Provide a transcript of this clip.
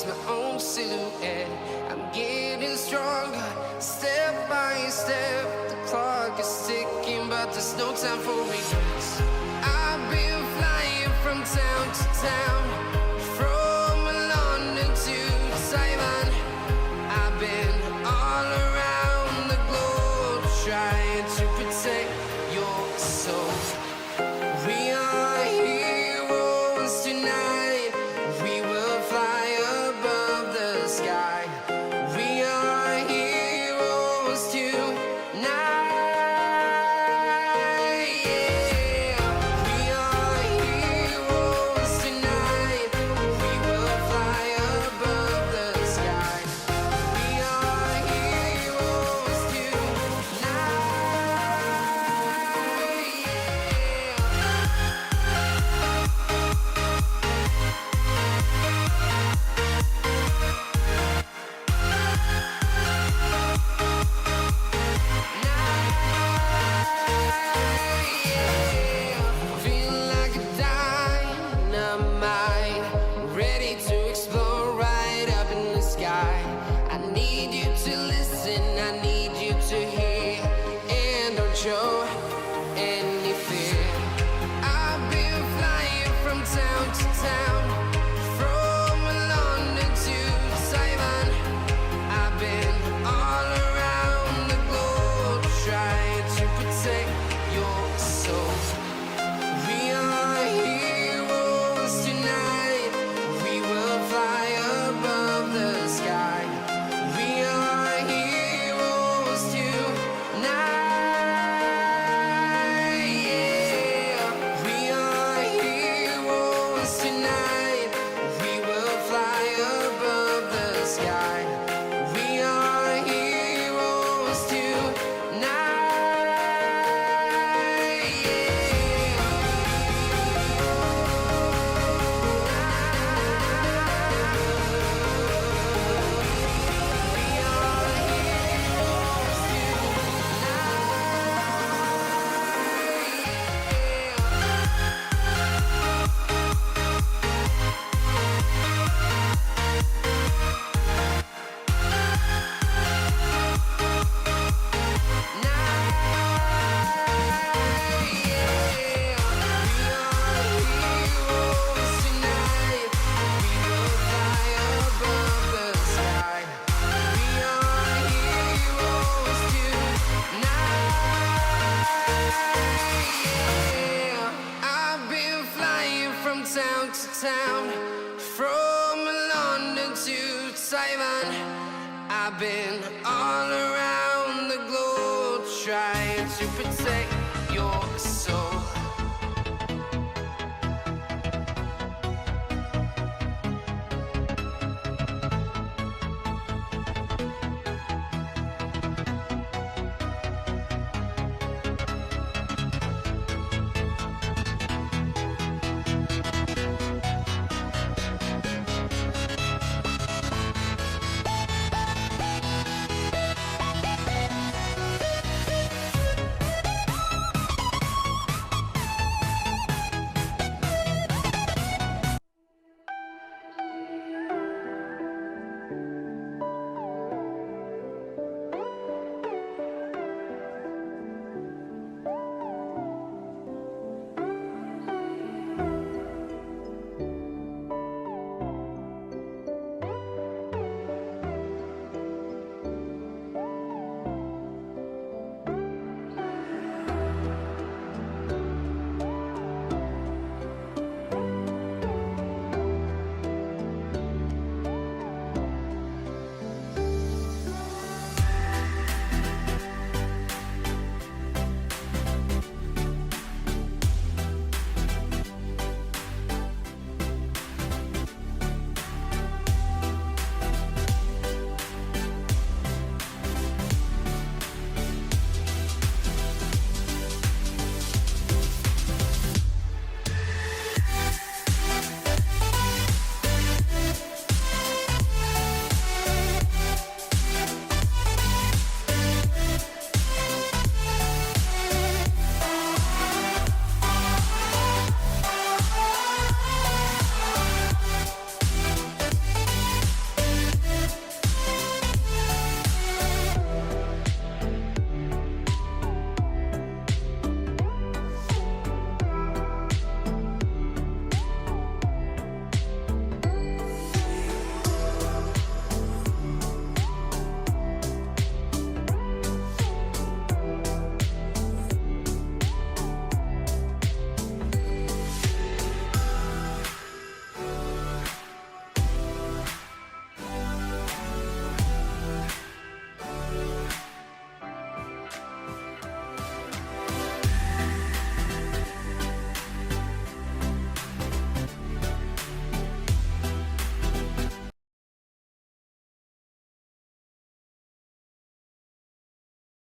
lost my own silhouette. I'm getting stronger, step by step. The clock is ticking, but there's no time for regrets. I've been flying from town to town, from London to Taiwan. I've been all around the globe, trying to protect your soul. We are heroes tonight. We will fly above the sky. We are heroes tonight. Yeah. We are heroes tonight. We will fly above the sky. We are heroes tonight. Feeling like a dynamite, ready to explode right up in the sky. I need you to listen, I need you to hear, and don't show any fear. I've been flying from town to town, from London to Taiwan. I've been all around the globe, trying to protect your soul. We are heroes tonight. We will fly above the sky. We are heroes tonight. Yeah. We are heroes tonight. We will fly above the sky. We are heroes tonight. Yeah. We are heroes town to town, from London to Taiwan. I've been all around the globe, trying to protect your soul.